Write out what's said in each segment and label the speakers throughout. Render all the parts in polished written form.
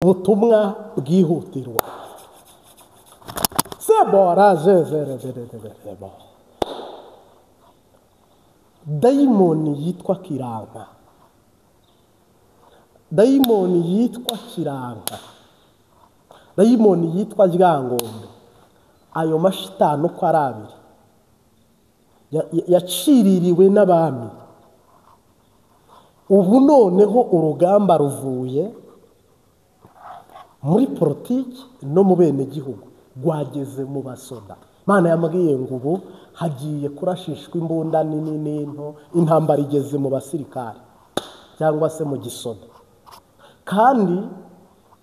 Speaker 1: butumwa bwihutirwa. Sebora zezerezerezerebo. Dayimoni yitwa Kiranga. Dayimoni yitwa Kiranga. Dayimoni yitwa Ryangombe. Ayo mashitani uko ari abiri yaciririwe n'abami. Ubu noneho urugamba ruvuye muri politiki no mu bene gihugu rwageze mu basoda. Mana yambwiye ngo ubu hagiye kurashishwa imbunda nini n'into, intambara igeze mu basirikare cyangwa se mu gisoda, kandi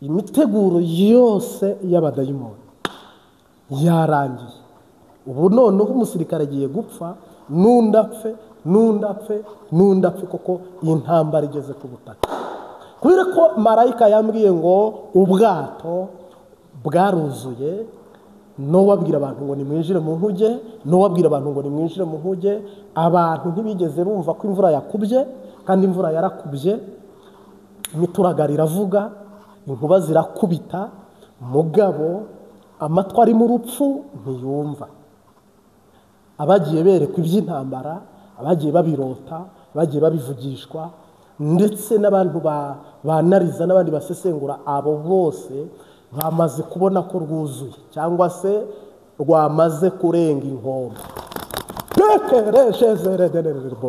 Speaker 1: imiteguro yose y'abadayimoni yarangiye. Ubu noneho umusirikare agiye gupfa, nundapfe koko intambara igeze ku butaka. Kubera ko marayika yambwiye ngo ubwato bwaruzuye, no wabwira abantu ngo nimwinjire mu nkuge, no wabwira abantu ngo nimwinjire mu nkuge. Abantu ntibigeze bumva ko imvura yakubye, kandi imvura yarakubye. Imituragara iravuga, inkuba zirakubita, mugabo amatwi ari mu rupfu ntiyumva. Abagiye berekwa iby'intambara, abagiye babirota, abagiye babivugishwa, ndetse n'abantu banariza n'abandi basesengura, abo bose bamaze kubona ko rwuzuye cyangwa se rwamaze kurenga inkombe.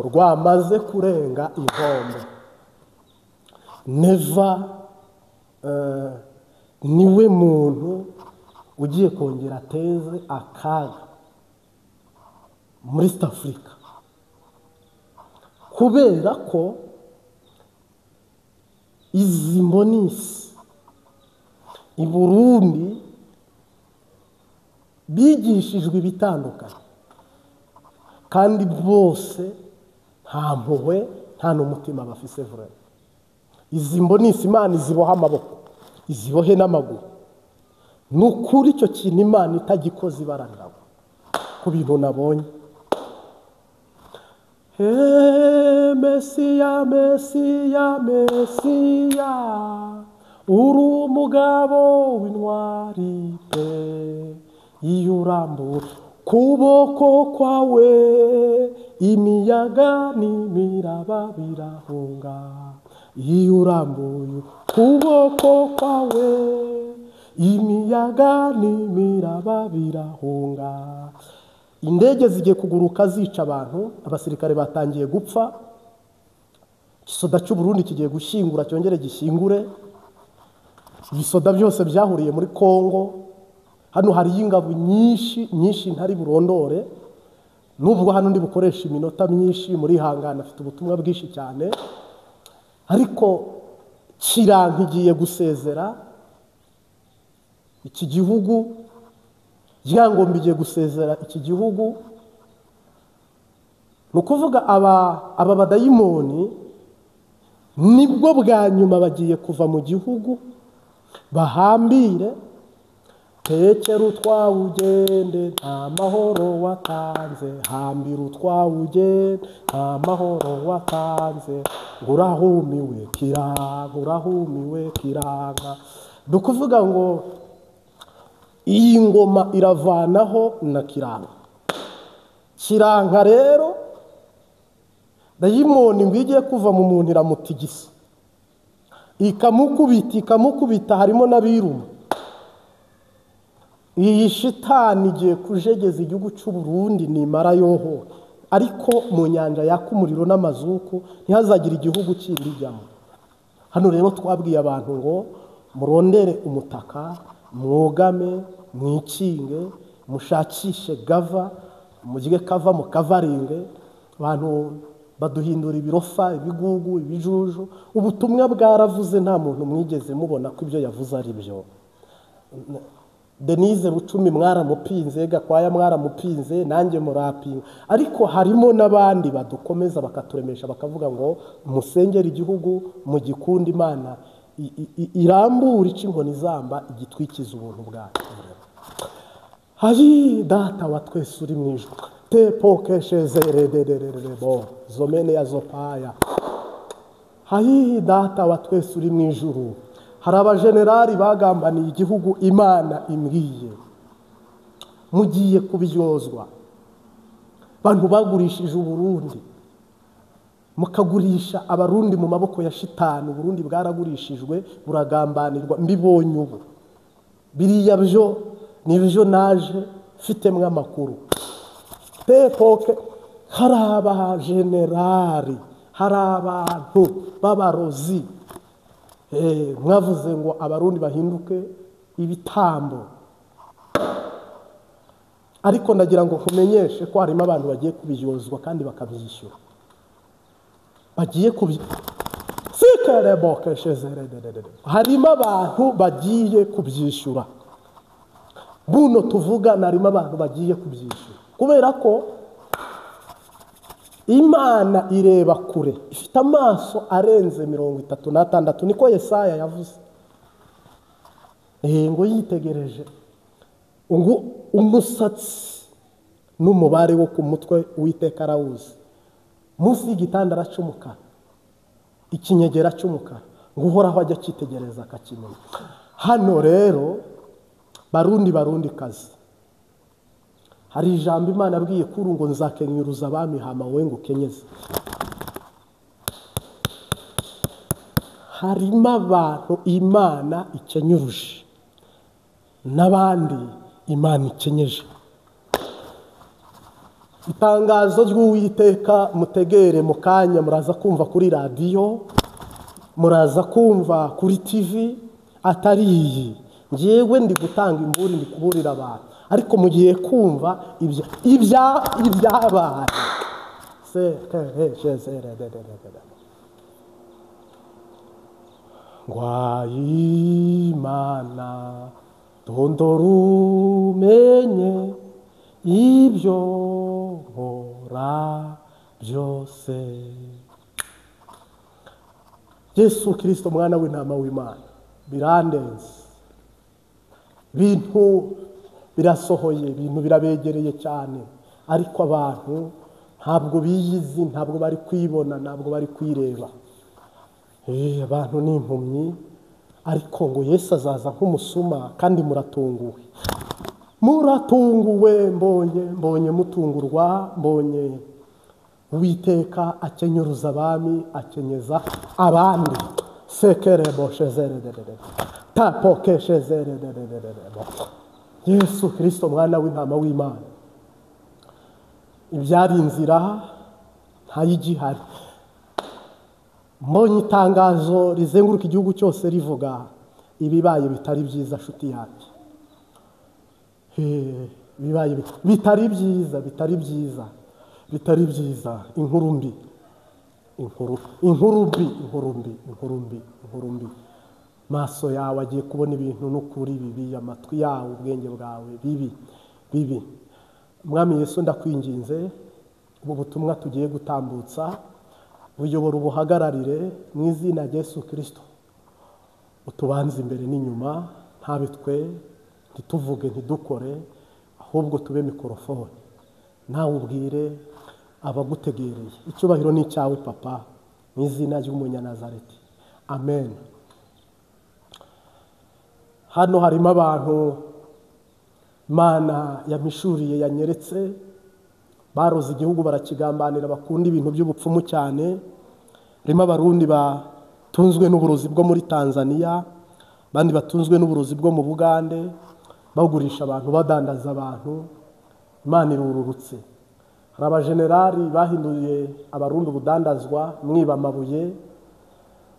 Speaker 1: Rwamaze kurenga inkombe. Neva niwe muntu ugiye kongera ateze akaga muri East Africa, kubera ko izi mbonisi i Burundi bigishijwe ibitandukanye, kandi bose nta mpuhwe nta n'umutima bafise vure. Izi mbonisi Imana iziboha amaboko, izibohe n'amaguru. Nukuri icyo kintu Imana itagikoze ibarangabo ku bintu nabonye. Mesiya, Mesiya, Mesiya, uri umugabo w'intwari pe. Iyo urambura ukuboko kwawe, imiyaga n'imiraba birahunga. Iyo urambuye ukuboko kwawe, imiyaga n'imiraba birahunga. Indege zigiye kuguruka zica abantu, abasirikare batangiye gupfa. Igisoda cy'u Burundi kigiye gushyingura cyongere gishyingure. Ibisoda byose byahuriye muri Kongo. Hano hari ingabo nyinshi ntari burondore, nubwo hano ndi bukoresha iminota myinshi muri hangana, afite ubutumwa bwinshi cyane. Ariko Kiranga igiye gusezera iki gihugu, Ryangombe igiye gusezera iki gihugu. Ni ukuvuga aba badayimoni nibwo bwa nyuma bagiye kuva mu gihugu, bahambire. Tekera utwawe ugende, nta mahoro watanze. Hambira utwawe ugende, nta mahoro watanze. Urahumiwe Kiranga, urahumiwe Kiranga. Ni ukuvuga ngo iyi ngoma iravanaho na Kiranga. Kiranga rero dayimoni ngo igiye kuva mu muntu iramutigisa, ikamukubita, harimo n'abiruma. Iyi shitani igiye kujegeza igihugu cy'u Burundi nimara yoho, ariko mu nyanja yaka umuriro n'amazuku ntihazagire igihugu kindi ijyamo. Hano rero twabwiye abantu ngo murondere umutaka, mwugame, mwikinge, mushakishe gava, mugire kava mu kavaringe. Abantu baduhindura ibirofa, ibigugu, ibijuju. Ubutumwa bwaravuze, nta muntu mwigeze mubona ko ibyo yavuze ari byo. Denise Bucumi mwaramupinze, Gakwaya mwaramupinze, nanjye murapinga. Ariko harimo n'abandi badukomeza bakaturemesha bakavuga ngo musengere igihugu, mu gikundi Imana irambura ica inkoni zamba, igitwikiza ubuntu bwacu. Hayi data wa twese uri mu ijuru, tepokeshezererererebo zomene ya zopaya. Hayi data wa twese uri mu ijuru, hari abajenerali bagambaniye igihugu Imana imbwiye mugiye kubyozwa. Bantu bagurishije Uburundi, mukagurisha abarundi mu maboko ya shitani. Uburundi bwaragurishijwe buragambanirwa, mbibonye ubu. Biriya byo nibyo naje fitemwe amakuru. Tepoke hari abajenerali, hari abantu b'abarozi. Mwavuze ngo abarundi bahinduke ibitambo, ariko ndagira ngo kumenyeshe ko harimo abantu bagiye kubiryozwa kandi bakabyishyura. Bagiye harimo abantu bagiye kubyishyura. Buno tuvugana harimo abantu bagiye kubyishyura, kubera ko Imana ireba kure, ifite amaso arenze 36. Niko Yesaya yavuze. Ngo yitegereje ngo umusatsi n'umubare wo ku mutwe Uwiteka arawuzi, munsi y'igitandara cy'umukara, ikinyegera cy'umukara, ngo uhoraho ajya cyitegereza akakimenya. Hano rero barundi kazi, hari ijambo Imana yabwiye kuri ngo nzakenyuruza abami hama wowe ngo ukenyeze. Harimo abantu Imana ikenyuruje n'abandi Imana ikenyeje. Itangazo ry'Uwiteka mutegere mu kanya, muraza kumva kuri radio, muraza kumva kuri TV. Atari iyi ngewe ndi gutanga imburi, ndi kuburira abantu, ariko mugiye kumva ibyabaye. Ngwayimana tondora umenye ibyo nkora byose. Yesu Kristo mwana w'intama w'Imana, birandenze, bintu birasohoye, bintu birabegereye cyane, ariko abantu ntabwo biyizi, ntabwo bari kwibona, ntabwo bari kwireba. Abantu ni impumyi, ariko ngo Yesu azaza nk'umusuma, kandi muratunguwe. Mbonye mutungurwa, mbonye Uwiteka akenyuruza abami, akenyeza abandi. Yesu Kristo mwana w'intama w'Imana, ibyari inzira ntayigihari. Mbonye itangazo rizenguruka igihugu cyose rivuga ibibaye bitari byiza, nshuti yanjye. Bibaye bitari byiza, inkuru mbi. Maso yawe agiye kubona ibintu n'ukuri bibi, amatwi yawe, ubwenge bwawe bibi. Mwami Yesu ndakwinginze, ubu butumwa tugiye gutambutsa buyobora ubuhagararire mu izina rya Yesu Kristo. Utubanze imbere n'inyuma, ntabe twe ntituvuge ntidukore, ahubwo tube mikorofone, nawe ubwire abagutegereye. Icyubahiro ni icyawe Papa, mu izina ry'Umunyanazareti, amen. Hano harimo abantu Imana yamishuriye, yanyeretse, baroze igihugu barakigambanira, bakunda ibintu by'ubupfumu cyane. Harimo abarundi batunzwe n'uburozi bwo muri Tanzania, bandi batunzwe n'uburozi bwo mu Bugande, bagurisha abantu, badandaza abantu. Imana irururutse. Hari abajenerali bahinduye abarundi ubudandazwa, mwiba amabuye,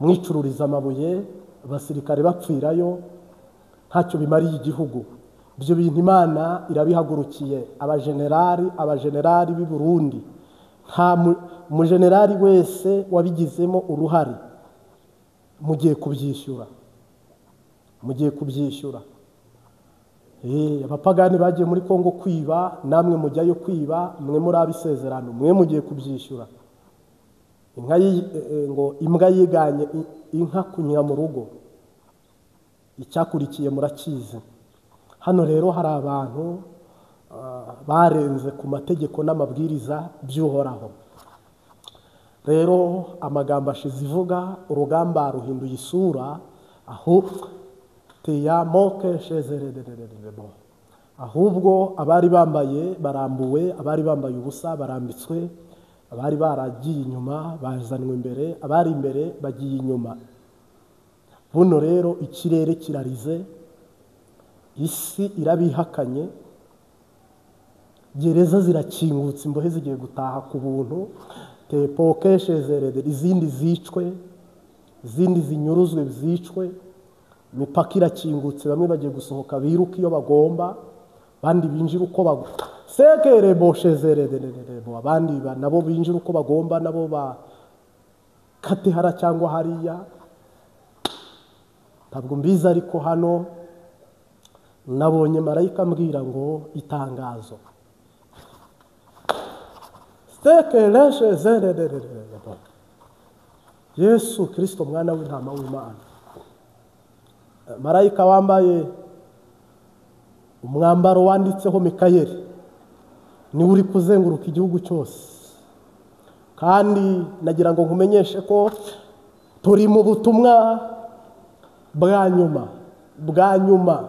Speaker 1: mwicururiza amabuye, abasirikare bapfirayo, ntacyo bimariye igihugu. Ibyo bintu Imana irabihagurukiye. Abajenerali b'i Burundi, nta mujenerali wese wabigizemo uruhare. Mugiye kubyishyura. Abapagani bagiye muri Kongo kwiba, namwe mujyayo kwiba, mwe muri abisezerano, mwe mugiye kubyishyura. Ngo imbwa yiganye inka kunywa mu rugo, icyakurikiye murakizi. Hano rero hari abantu barenze ku mategeko n'amabwiriza by'Uhoraho. Rero amagambo ashize ivuga, urugamba ruhinduye isura, aho ahubwo abari bambaye barambuwe, abari bambaye ubusa barambitswe, abari baragiye inyuma bazanwe imbere, abari imbere bagiye inyuma. Buno rero ikirere kirarize, isi irabihakanye, gereza zirakingutse, imbohe zigiye gutaha ku buntu, izindi zicwe, izindi zinyuruzwe zicwe, imipaka irakingutse, bamwe bagiye gusohoka biruka iyo bagomba, abandi binjira uko bagomba, abandi nabo binjira uko bagomba, nabo bakate hara cyangwa hariya. Ntabwo mbizi, ariko hano nabonye marayika ambwira ngo itangazo, Yesu Kristo mwana w'intama w'Imana. Marayika wambaye umwambaro wanditseho Mikayeli niwe uri kuzenguruka igihugu cyose, kandi nagira ngo nkumenyeshe ko turi mu butumwa bwa nyuma.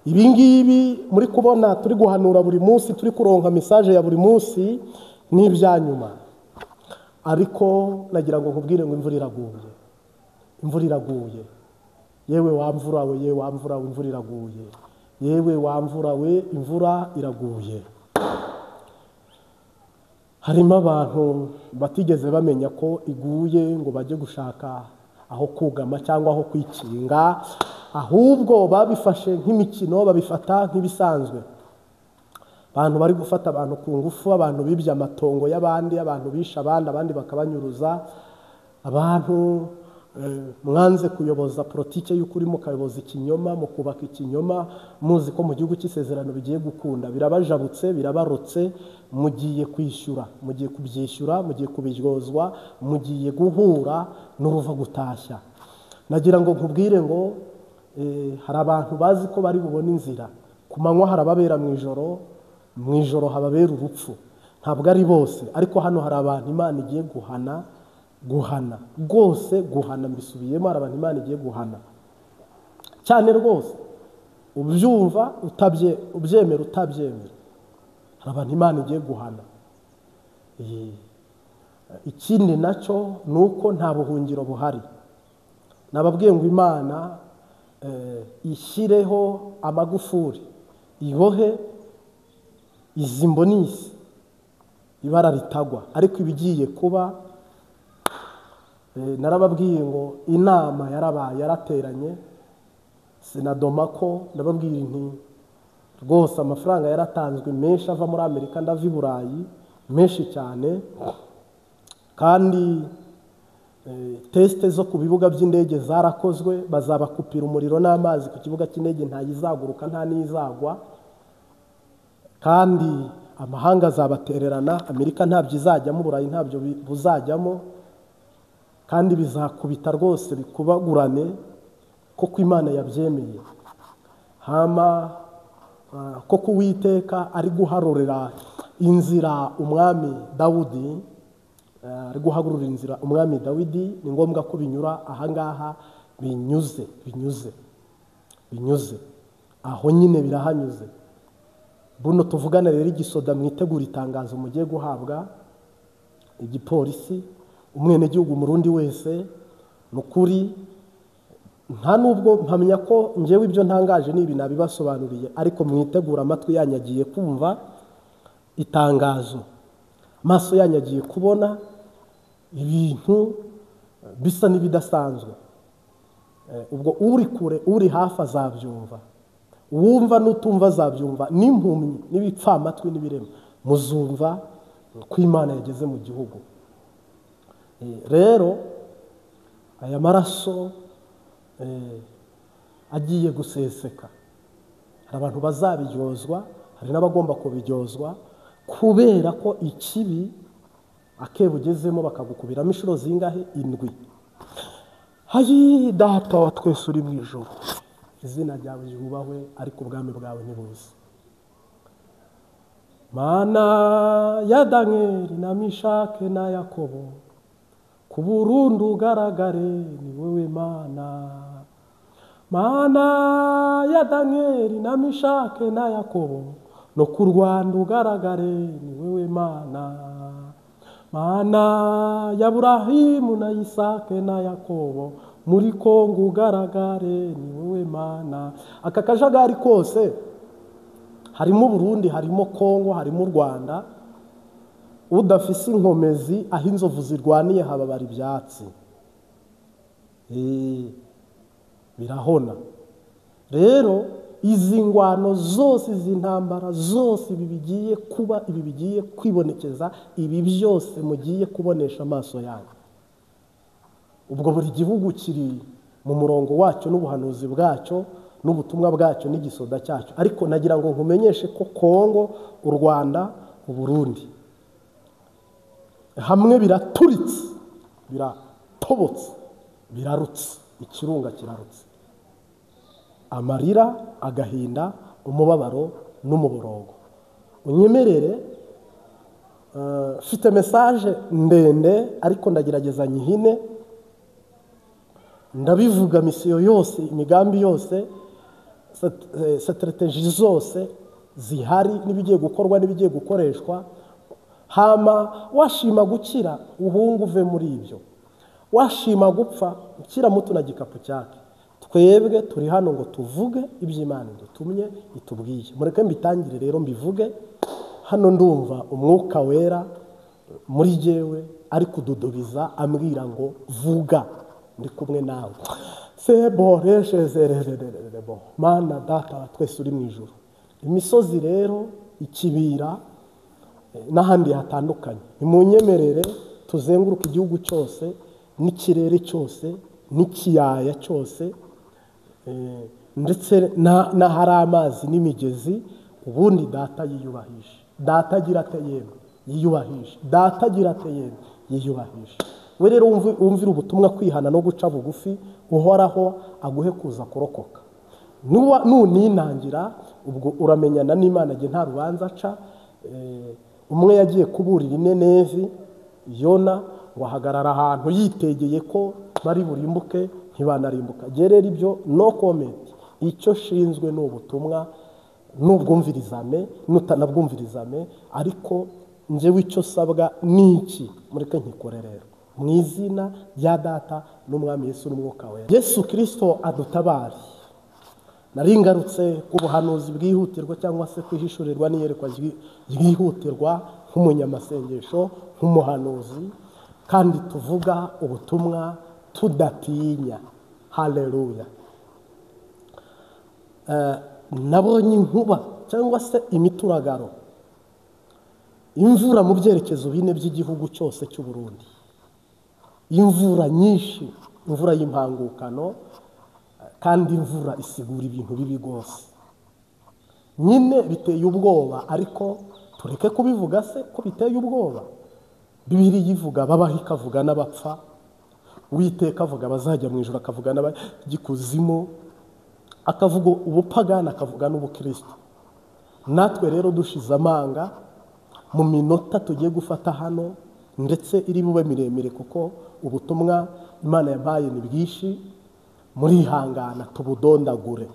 Speaker 1: Ibi ngibi muri kubona turi guhanura buri munsi, turi kuronka message ya buri munsi, ni ibya nyuma. Ariko nagira ngo nkubwire ngo imvura iraguye. Yewe wamvura we, imvura iraguye. Yewe wamvura we, imvura iraguye. Harimo abantu batigeze bamenya ko iguye ngo bajye gushaka aho kugama cyangwa aho kwikinga, ahubwo babifashe nk'imikino, babifata nk'ibisanzwe. Abantu bari gufata abantu ku ngufu, abantu bibye amatongo y'abandi, abantu bisha abandi bakabanyuruza, abantu mwanze kuyoboza politike y'ukuri mukayoboza ikinyoma, mukubaka ikinyoma, muzi ko mu gihugu cy'isezerano bigiye gukunda, birabajabutse, birabarotse, mugiye kwishyura, mugiye kubyishyura, mugiye kubiryozwa, mugiye guhura n'uruva gutashya. Nagira ngo nkubwire ngo hari abantu bazi ko bari bubone inzira, ku manywa harababera mu ijoro hababera urupfu. Ntabwo ari bose, ariko hano hari abantu Imana igiye guhana rwose, guhana mbisubiyemo, hari abantu Imana igiye guhana cyane rwose, ubyumva ubyemera utabyemera, hari abantu Imana igiye guhana. Ikindi nacyo ni uko nta buhungiro buhari. Nababwiye ngo Imana ishyireho amagufuri, ibohe izi mbonisi, ibara ritagwa. Ariko ibigiye kuba, narababwiye ngo inama yarateranye, sinadoma ko ndababwira nti rwose amafaranga yaratanzwe menshi ava muri Amerika ndava i Burayi, menshi cyane, kandi tesite zo ku bibuga by'indege zarakozwe, bazabakupira umuriro n'amazi ku kibuga cy'indege, ntayizaguruka nta n'izagwa, kandi amahanga azabatererana. Amerika ntabyo izajyamo, Burayi ntabyo buzajyamo, kandi bizakubita rwose bikubagurane, kuko Imana yabyemeye. Hama koko Uwiteka ari guharurira inzira umwami Dawudi, ari guhagurura inzira umwami Dawidi, ni ngombwa ko binyura ahangaha, binyuze aho nyine birahanyuze. Buno tuvugana rero igisoda mwitegura itangazo mugiye guhabwa, igipolisi, umwenegihugu murundi wese, nukuri nta nubwo mpamya ko njyewe ibyo ntangaje nibi nabibasobanuriye, ariko mwitegura amatwi yanyagiye kumva itangazo, amaso yanyagiye kubona ibintu bisa n'ibidasanzwe. Ubwo uri kure uri hafi azabyumva, uwumva n'utumva azabyumva, n'impumyi n'ibipfa amatwi n'ibirema muzumva ko Imana yageze mu gihugu. Rero aya maraso agiye guseseka, hari abantu bazabiryozwa, hari n'abagomba kubiryozwa, kubera ko ikibi akebo ugezemo bakagukubiramo inshuro zingahe? 7. Hayi Data wa twese uri mu ijuru, izina ryawe ryubahwe, ariko ubwami bwawe ntibuze. Mana ya Danieli na Mishake na Yakobo, ku burundu ugaragare, ni wowe Mana Mana ya Danieli na Mishake na Yakobo, no ku Rwanda ugaragare ni wewe Mana. Mana ya Aburahimu na Isake na Yakobo, muri Kongo ugaragare ni wewe Mana. Aka kajagari kose harimo Burundi, harimo Kongo, harimo Rwanda, udafise inkomezi aho inzovu zirwaniye hababara ibyatsi. Birahona. Rero izi ngwano zose, izi ntambara zose, ibi bigiye kuba, ibi bigiye kwibonekeza, ibi byose mugiye kubonesha amaso yanyu. Ubwo buri gihugu kiri mu murongo wacyo n'ubuhanuzi bwacyo n'ubutumwa bwacyo n'igisoda cyacu. Ariko nagira ngo nkumenyeshe ko Kongo, u Rwanda, u Burundi hamwe biraturitse, biratobotse, birarutse, ikirunga kirarutse. Amarira, agahinda, umubabaro n'umuborogo. Unyemerere, mfite message ndende ariko ndagerageza nyihine. Ndabivuga misiyo yose, imigambi yose, strategy zose zihari n'ibigiye gukorwa n'ibigiye gukoreshwa. Hama washima gukira uhungu uve muri ibyo, washima gupfa ukira muto na gikapu cyake. Twebwe turi hano ngo tuvuge iby'Imana dutumye itubwiye. Mureke mbitangire rero mbivuge. Hano ndumva umwuka wera muri jewe ari kududubiza ambwira ngo vuga, ndi kumwe nawe. Sebo reshezerererebo Mana data twese uri mu ijuru. Imisozi rero, ikibira n'ahandi hatandukanye, nimunyemerere tuzenguruka igihugu cyose n'ikirere cyose n'ikiyaya cyose, ndetse n'ahari amazi n'imigezi. Ubundi data yiyubahishe, data agira ate yemwe yiyubahishe, data agira ate yemwe yiyubahishe. We rero wumvira ubutumwa kwihana no guca bugufi, uhoraho aguhe kuza kurokoka. Nuninangira ubwo uramenyana n'Imana, nge nta rubanza aca. Umwe yagiye kuburira Nineve, Yona, wahagarara ahantu yitegeye ko bari burimbuke, ntibanarimbuka. Gerera ibyo no comment. Icyo shinzwe n'ubutumwa n'ubwumvirizame n'utanabwumvirizame, ariko njewe icyo sabwa niki mureke nkikore rero mu izina rya Data n'Umwami Yesu n'Umwuka we. Yesu Kristo adutabari. Naringarutse ubuhanuzi bwihutirwa cyangwa se kwihishurirwa n'iyerekwa ryihutirwa nk'umunyamasengesho, nk'umuhanuzi, kandi tuvuga ubutumwa tudatinya. Haleluya. Nabonye inkuba cyangwa se imituragaro, imvura mu byerekezo bine by'igihugu cyose cy'u Burundi. Imvura nyinshi, imvura y'impangukano, kandi imvura isigura ibintu bibi rwose. Nyine biteye ubwoba, ariko tureke kubivuga se ko biteye ubwoba. Bibiliya ivuga babaho, ikavuga n'abapfa. Uwiteka avuga bazajya mu ijuru, akavuga n'abagikuzimu, akavuga ubupagani, akavuga n'ubukristo. Natwe rero dushize amanga mu minota tugiye gufata hano, ndetse iri bube miremire kuko ubutumwa Imana yampaye ni bwinshi, murihangana tubudondagure.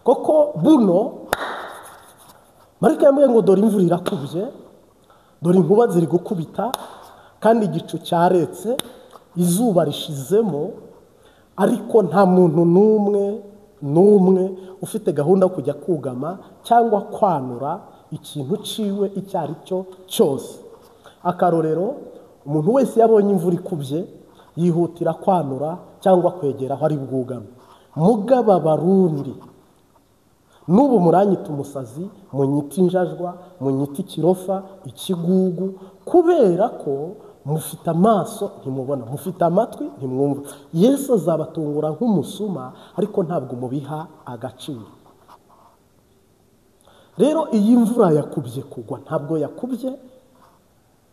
Speaker 1: Koko buno Marika yambwiye ngo dore imvura irakubye, dore inkuba ziri gukubita, kandi igicu cyaretse, izuba rishizemo, ariko nta muntu n'umwe ufite gahunda yo kujya kugama cyangwa kwanura ikintu ciwe icyo ari cyo cyose. Akarorero, umuntu wese yabonye imvura ikubye yihutira kwanura cyangwa kwegera aho ari bwugame. Mugaba Abarundi, n'ubu muranyita umusazi, munyita injajwa, munyita ikirofa, ikigugu, kubera ko mufite amaso ntimubona, mufite amatwi ntimwumva. Yesu azabatungura nk'umusuma, ariko ntabwo mubiha agaciro. Rero iyi mvura yakubye kugwa, ntabwo yakubye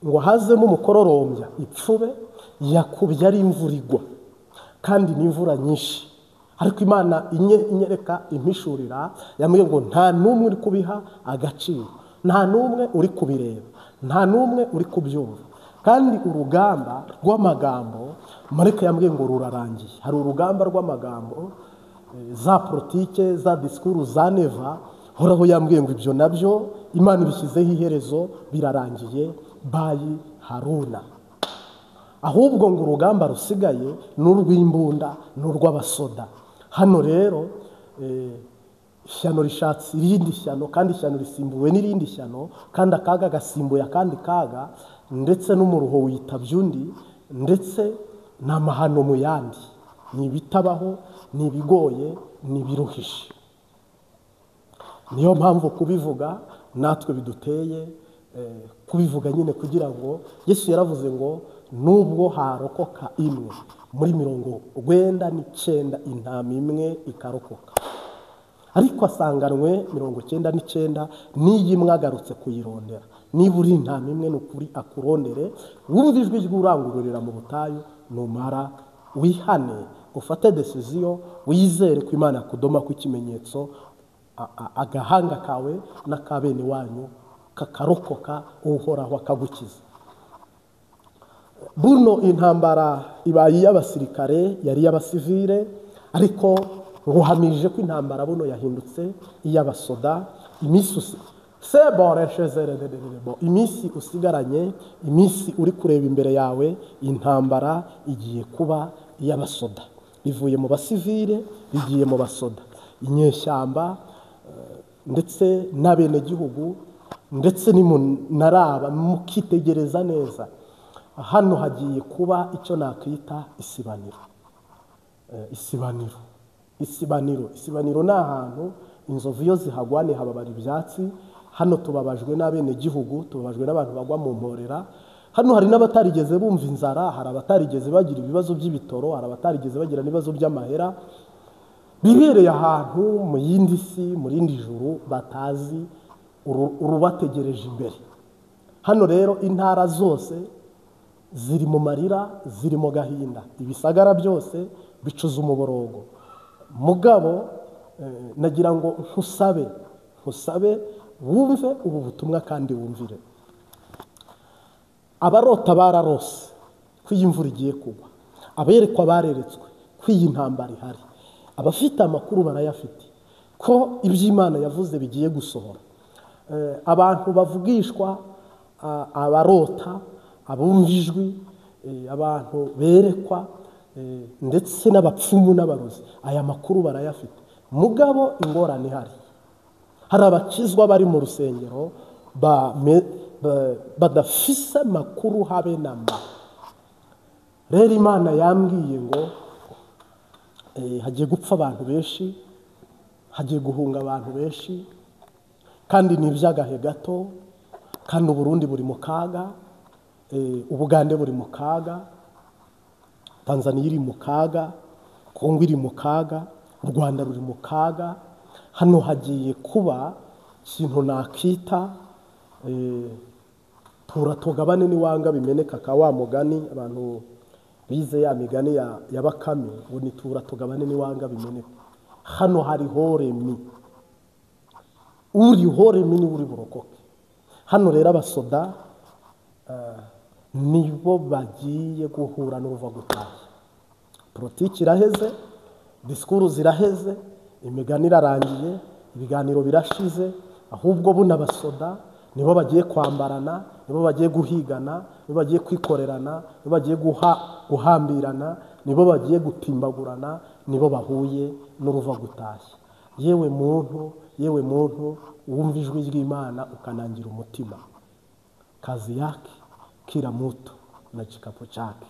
Speaker 1: ngo hazemo umukororombya ipfube, yakubye ari imvura igwa, kandi ni imvura nyinshi. Ariko Imana inyereka impishurira, yambwiye ngo nta n'umwe uri kubiha agaciro, nta n'umwe uri kubireba, nta n'umwe uri kubyumva. Kandi urugamba rw'amagambo Marika yambwiye ngo rurarangiye. Hari urugamba rw'amagambo za politike za disikuru za neva horaho yambwiye ngo ibyo nabyo Imana ibishyizeho iherezo birarangiye bayi Haruna, ahubwo ngo urugamba rusigaye n'urw'imbunda n'urw'abasoda. Hano rero ishyano rishatse irindi shyano, kandi ishyano risimbuwe n'irindi shyano, kandi akaga gasimbuye akandi kaga, ndetse n'umuruho witabye undi, ndetse n'amahano mu yandi. Ni ibitabaho, ni ibigoye, ni ibiruhije. Niyo mpamvu kubivuga natwe biduteye kubivuga nyine, kugira ngo Yesu yaravuze ngo nubwo harokoka imwe muri 99 intama imwe ikarokoka, ariko asanganwe 99 n'iyi mwagarutse kuyirondera. Niba uri intama imwe n'ukuri akurondere, wumva ijwi ry'urangururira mu butayu, numara wihane, ufate decision, wizere ko Imana yakudoma ku ikimenyetso, agahanga kawe n'akabene wanyu kakarokoka, uhoraho akagukiza. Buno intambara ibaye y'abasirikare, yari y'abasivile, ariko nguhamije ko intambara buno yahindutse iy'abasoda. Iminsi usigaranye, iminsi uri kureba imbere yawe, intambara igiye kuba iy'abasoda. Ivuye mu basivile igiye mu basoda, inyeshyamba ndetse n'abenegihugu, ndetse nimunaraba mukitegereza neza, hano hagiye kuba icyo nakwita isibaniro. Isibaniro ni ahantu inzovu iyo zihagwane hababara ibyatsi. Hano tubabajwe n'abenegihugu, tubabajwe n'abantu bagwa mu mporera. Hano hari n'abatarigeze bumva inzara, hari abatarigeze bagira ibibazo by'ibitoro, hari abatarigeze bagira n'ibibazo by'amahera, bibereye ahantu mu yindi si, mu rindi juru batazi urubategereje imbere. Hano rero intara zose ziri mu marira, ziri mu gahinda, ibisagara byose bicuza umuborogo. Mugabo nagira ngo nkusabe wumve ubu butumwa kandi wumvire. Abarota bararose ko iyi mvura igiye kugwa, aberekwa bareretswe ko iyi ntambara ihari, abafite amakuru barayafite ko iby'Imana yavuze bigiye gusohora. Abantu bavugishwa, abarota, abumva ijwi, abantu berekwa, ndetse n'abapfumu n'abarozi, aya makuru barayafite. Mugabo ingorane ihari, hari abakizwa bari mu rusengero badafise makuru habe na mba. Rero Imana yambwiye ngo hagiye gupfa abantu benshi, hagiye guhunga abantu benshi, kandi ni iby'agahe gato, kandi Uburundi buri mu kaga, Ubugande buri mu kaga, Tanzania iri mu kaga, Kongo iri mu kaga, u Rwanda ruri mu kaga. Hano hagiye kuba ikintu nakita turatugabane niwanga bimeneka ka wa mugani, abantu bize ya migani ya Bakame, ngo ni turatugabane niwanga bimeneka. Hano hari horemi, uri horemi ni uri burokoke. Hano rero abasoda nibo bagiye guhura n'uruva gutaha. Politiki iraheze, disikuru ziraheze, imigani irarangiye, ibiganiro birashize, ahubwo buna abasoda nibo bagiye kwambarana, nibo bagiye guhigana, nibo bagiye kwikorerana, nibo bagiye guhambirana, nibo bagiye gutimbagurana, nibo bahuye n'uruva gutashya. Yewe muntu wumva ijwi ry'Imana ukanangira umutima, kazi yake kila mtu na chikapo chake.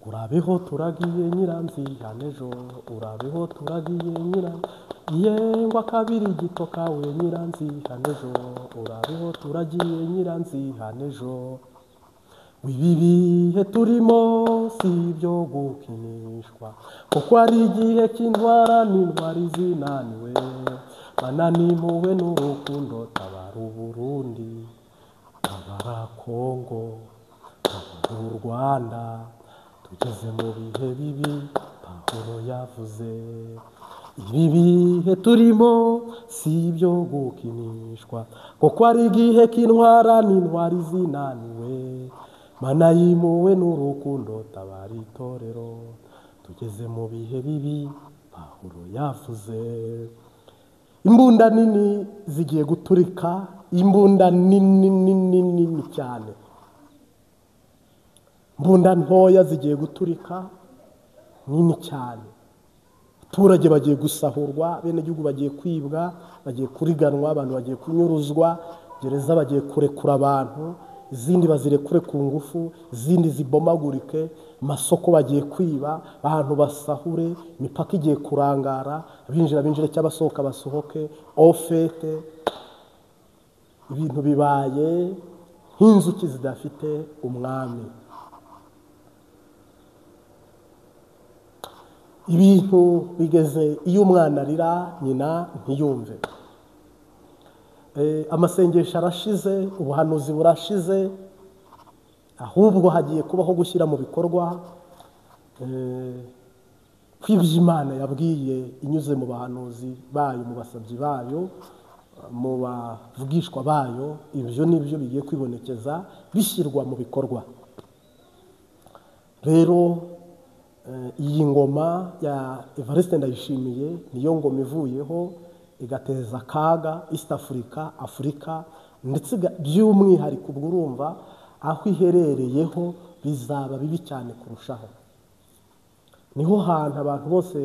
Speaker 1: Urabeho turagiye Nyiranziga nejo, urabeho turagiye Yengwa kabiri gito kawe Nyiranziga nejo, urabeho turagiye Nyiranziga nejo. Wibibihe turimo si byo gukinishwa, kuko ari igihe cy'intwara n'intwari zinaniwe. Bananimuwe n'urukundo, tabara Uburundi, tabara Kongo, tabara u Rwanda. Tugeze mu bihe bibi Pawulo yavuze, ibi bihe turimo si byo gukinishwa, kuko ari igihe cy'intwara n'intwari zinaniwe. Mana yimuwe n'urukundo, tabara itorero, tugeze mu bihe bibi Pawulo yavuze imbunda nini zigiye guturika, imbunda nini cyane, imbunda ntoya zigiye guturika nini cyane. Abaturage bagiye gusahurwa, bene gihugu bagiye kwibwa, bagiye kuriganwa, abantu bagiye kunyuruzwa, gereza bagiye kurekura abantu, izindi bazirekure ku ngufu, izindi zibomagurike, amasoko bagiye kwiba, abantu basahure, imipaka igiye kurangara, binjire cyangwa basohoka basohoke, ofete. Ibintu bibaye nk'inzuki zidafite umwami. Ibintu bigeze iyo umwana arira nyina ntiyumve. Amasengesho arashize, ubuhanuzi burashize, ahubwo hagiye kubaho gushyira mu bikorwa kw'ibyo Imana yabwiye inyuze mu bahanuzi bayo, mu basabyi bayo, mu bavugishwa bayo. Ibyo nibyo bigiye kwibonekeza bishyirwa mu bikorwa. Rero iyi ngoma ya Evariste Ndayishimiye niyo ngoma ivuyeho igateza akaga East Africa, Afurika, ndetse by'umwihariko ubwo urumva aho iherereyeho bizaba bibi cyane kurushaho. Niho hantu abantu bose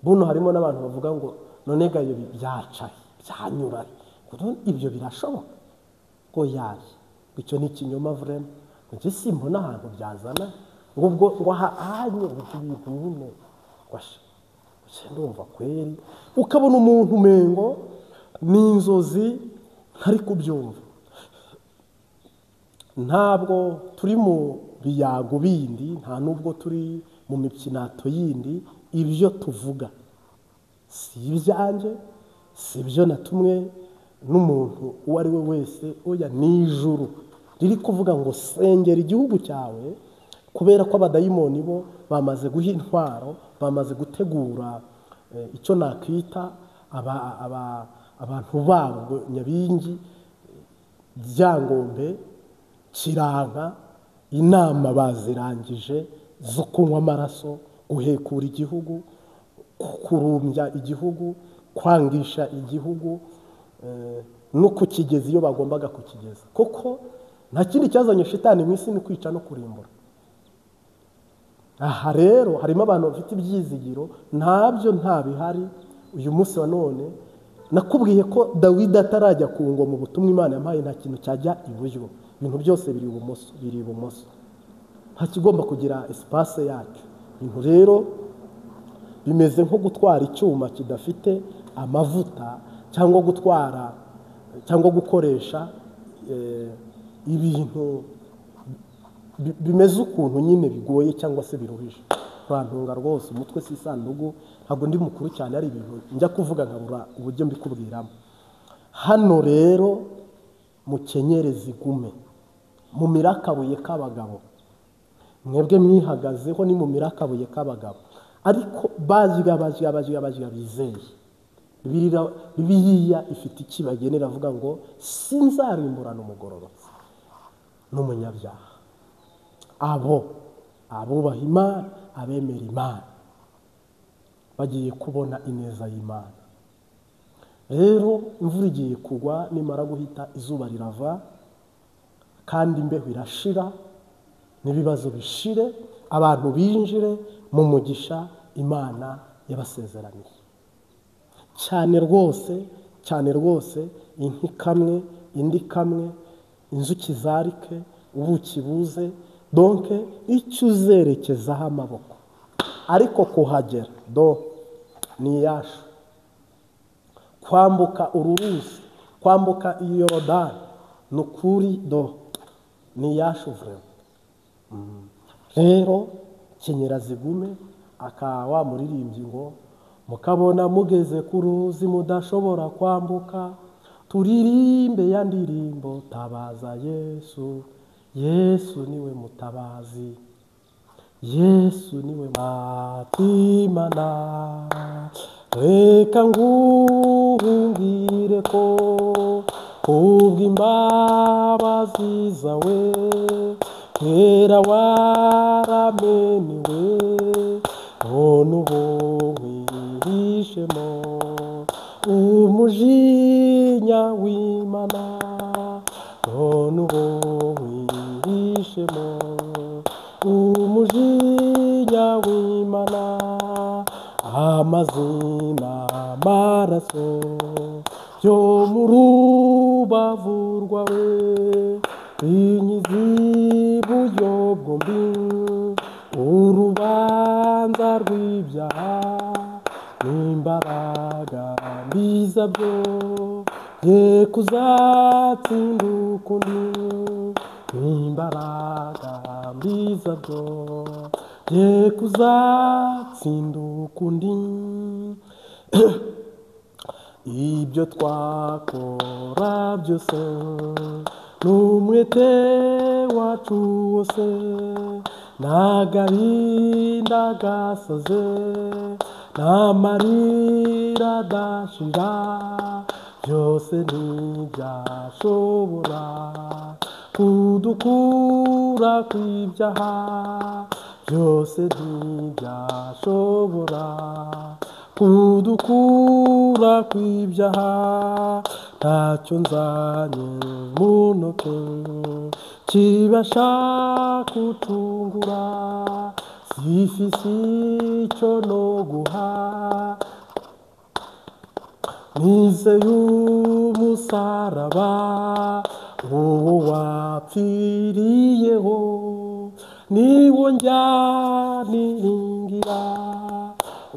Speaker 1: buno harimo n'abantu bavuga ngo none gayo byacaye byanyuranye, ibyo birashoboka ko yaje. Icyo ni ikinyoma vraiment. Nje simbona ahantu byazana ngo hanyu ibintu nyine kwashe ndumva kweri, ukabona umuntu umengo n'inzozi ntari kubyumva. Ntabwo turi mu biyago bindi, nta nubwo turi mu mipyinato yindi. Ibyo tuvuga si ibyanjye, si ibyo natumwe n'umuntu uwo ari we wese. Oya, ni ijuru riri kuvuga ngo sengera igihugu cyawe, kubera ko abadayimoni bo bamaze guha intwaro, bamaze gutegura icyo nakwita abantu babo Nyabingi, Ryangombe, Kiranka. Inama bazirangije zo kunywa amaraso, guhekura igihugu, kurumbya igihugu, kwangisha igihugu, no kukigeza iyo bagombaga kukigeza. Kuko nta kindi cyazanye shitani mu isi ni kwica no kurimbura. Aha rero harimo abantu bafite ibyizigiro, ntabyo ntabihari. Uyu munsi wa none nakubwiye ko Dawidi atarajya ku ngoma ubutumwa Imana yampaye nta kintu cyajya iburyo, ibintu byose biri ibumoso, nta kigomba kugira espace yacyo. Ibintu rero bimeze nko gutwara icyuma kidafite amavuta, cyangwa gutwara cyangwa gukoresha ibintu bimeze ukuntu nyine bigoye cyangwa se biruhije. Urantunga rwose, umutwe si isanduku, ntabwo ndi mukuru cyane, ari ibintu njya kuvuga nkabura uburyo mbikubwiramo. Hano rero mukenyere zigume, mu mirakabuye k'abagabo. Mwebwe mwihagazeho ni mu mirakabuye k'abagabo, ariko baziga bizeye. Bibiliya ifite ikibagenera avuga ngo sinzarimburana umugororotsi n'umunyabyaha. Abubaha Imana, abemera Imana bagiye kubona ineza y'Imana. Rero imvura igiye kugwa, nimara guhita izuba rirava, kandi imbeho irashira, n'ibibazo bishire, abantu binjire mu mugisha Imana yabasezeraniye. Cyane rwose, inka ikamwe, indi kamwe, inzuki zarike, ubuki buze. Donc icyo uzerekezaho amaboko, ariko kuhagera ni yashu. Kwambuka ururuzi, kwambuka Yorodani, nukuri ni yashu vraiment. Rero kenyera zigume, akawa muririmbyi ngo mukabona mugeze ku ruzi mudashobora kwambuka, turirimbe ya ndirimbo tabaza Yesu. Yesu niwe mutabazi, Yesu niwe matimana. Reka nguhungire ko kubw'imbabazi zawe, kera warameniwe, ubu nkwihishemo umujinya w'Imana, none ubu nkwihishemo umujinya w'Imana, amazina amaraso yo mu rubavu rwawe binyiza iburyo bwombi, urubanza rw'ibyaha n'imbaraga mbi zabyo ye kuzatsinda ukundi, n'imbaraga mbi zabyo ye kuzatsinda ukundi. Ibyo twakora byose n'umwete wacu wose, n'agahinda gasaze n'amarira adashira, byose ntibyashobora kudukura kw'ibyaha, byose ntibyashobora kudukura kw'ibyaha. Ntacyo nzanye mu ntoke kibasha kucungura, sifise icyo no guha, nizeye umusaraba uwo wapfiriyeho, niwo njyaniringira,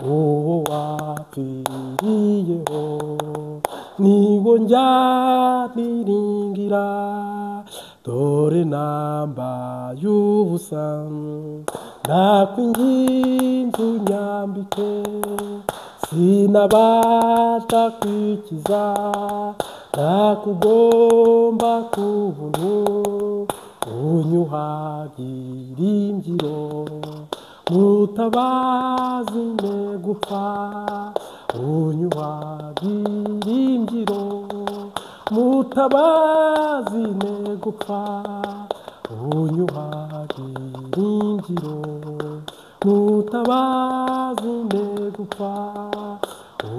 Speaker 1: uwo wapfiriyeho niwo njyaniringira. Dore nambaye ubusa ndakwinginze unyambike, sinabasha kwikiza ndakugomba ku buntu, unyuhagira imbyiro mutabazi ne gupfa, unyuhagira imbyiro mutabazi ne gupfa, unyuhagira imbyiro mutabazi ne gupfa,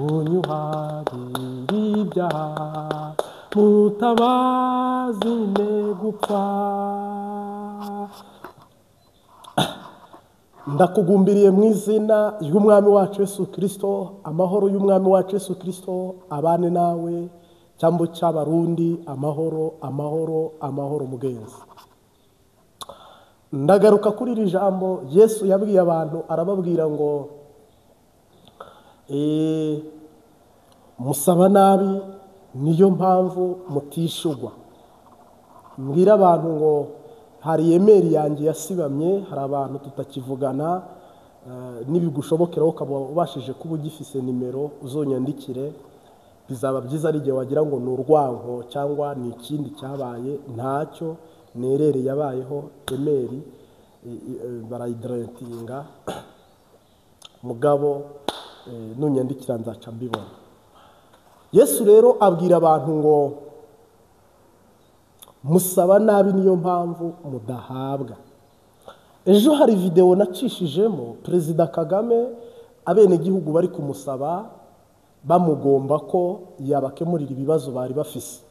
Speaker 1: unyuhagira ibyaha mutabazi ne gupfa. Ndakugumbiriye mu izina ry'umwami wacu Yesu Kristo, amahoro y'umwami wacu Yesu Kristo abane nawe, cyambo cy'abarundi, amahoro amahoro amahoro mugenzi. Ndagaruka kuri iri jambo Yesu yabwiye abantu, arababwira ngo musaba nabi niyo mpamvu mutishugwa. Mbwira abantu ngo hari emeri yanjye yasibamye, hari abantu tutakivugana, nibigushobokera ukaba ubashije kuba ugifise nimero uzonyandikire, bizaba byiza ari igihe wagira ngo ni urwango cyangwa ni ikindi cyabaye, ntacyo, nerere yabayeho emeri barayidirentinga, mugabo nunyandikira nzaca mbibona. Yesu rero abwira abantu ngo musaba nabi niyo mpamvu mudahabwa. Ejo hari video nacishijemo Perezida Kagame abenegihugu bari kumusaba bamugomba ko yabakemurira ibibazo bari bafise.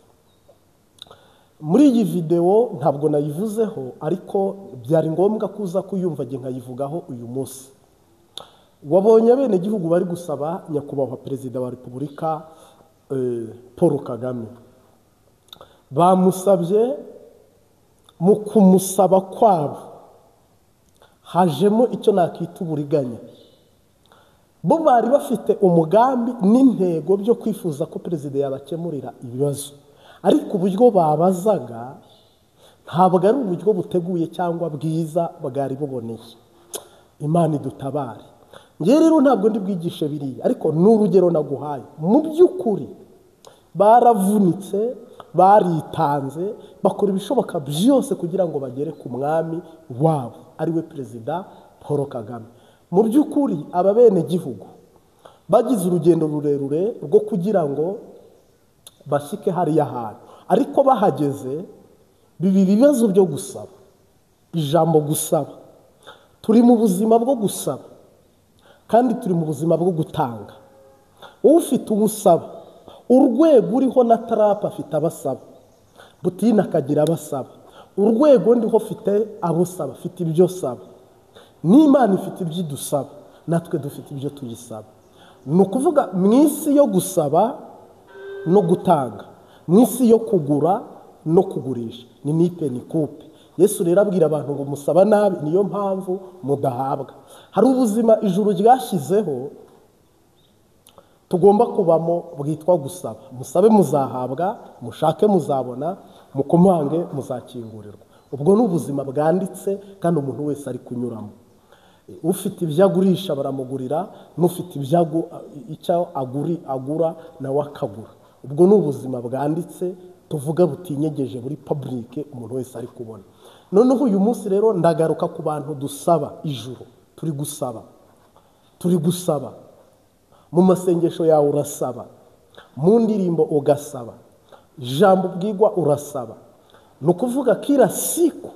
Speaker 1: Muri iyi video ntabwo nayivuzeho, ariko byari ngombwa kuza kuyumva nge nkayivugaho uyu munsi. Wabonye abenegihugu bari gusaba nyakubahwa Perezida wa Repubulika Paul Kagame, bamusabye, mu kumusaba kwabo hajemo icyo nakita uburiganya. Bo bari bafite umugambi n'intego byo kwifuza ko Perezida yabakemurira ibibazo, ariko uburyo babazaga ntabwo ari uburyo buteguye cyangwa bwiza bwari buboneye. Imana idutabare. Nge rero ntabwo ndi bwigishe biriya, ariko n'urugero naguhaye, mu by'ukuri baravunitse, baritanze, bakora ibishoboka byose kugira ngo bagere ku mwami wabo ariwe Perezida Paul Kagame. Mu by'ukuri aba bene gihugu bagize urugendo rurerure rwo kugira ngo bashyike hariya hantu, ariko bahageze bibi bibazo byo gusaba, ijambo gusaba, turi mu buzima bwo gusaba, kandi turi mu buzima bwo gutanga. Ufite ubusaba, urwego uriho na tarapu afite abasaba, Butini akagira abasaba, urwego ndiho afite abusaba, afite ibyo saba, n'Imana ifite ibyo idusaba, natwe dufite ibyo tuyisaba. Ni ukuvuga mu isi yo gusaba no gutanga, mu isi yo kugura no kugurisha, ni nipe ni kupe. Yesu rero abwira abantu ngo musaba nabi, niyo mpamvu mudahabwa. Hari ubuzima ijuru ryashyizeho tugomba kubamo bwitwa gusaba. Musabe muzahabwa, mushake muzabona, mukomange muzakingurirwa. Ubwo ni ubuzima bwanditse kandi umuntu wese ari kunyuramo. Ufite ibyo agurisha baramugurira, n'ufite icyo agura nawe akagura. Ubwo ni ubuzima bwanditse tuvuga butinyegeje buri public, umuntu wese ari kubona. Noneho uyu munsi rero ndagaruka ku bantu dusaba ijuru. Turi gusaba mu masengesho yawe urasaba, mu ndirimbo ugasaba, ijambo bwigwa urasaba. Ni ukuvuga kila siku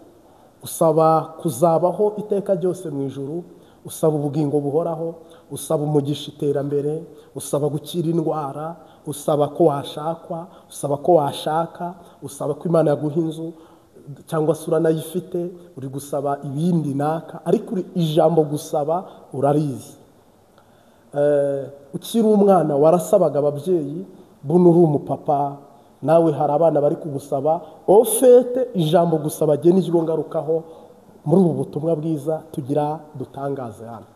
Speaker 1: usaba kuzabaho iteka ryose mu ijuru, usaba ubugingo buhoraho, usaba umugisha iterambere, usaba gukira indwara, usaba ko washakwa, usaba ko washaka, usaba ko Imana yaguha inzu cyangwa se uranayifite, uri gusaba ibindi naka, ariko ijambo gusaba urarizi. Ukiri umwana warasabaga ababyeyi, buno uri umupapa nawe hari abana bari kugusaba. Ofete ijambo gusaba gene niryo ngarukaho muri ubu butumwa bwiza tugira dutangaze hano.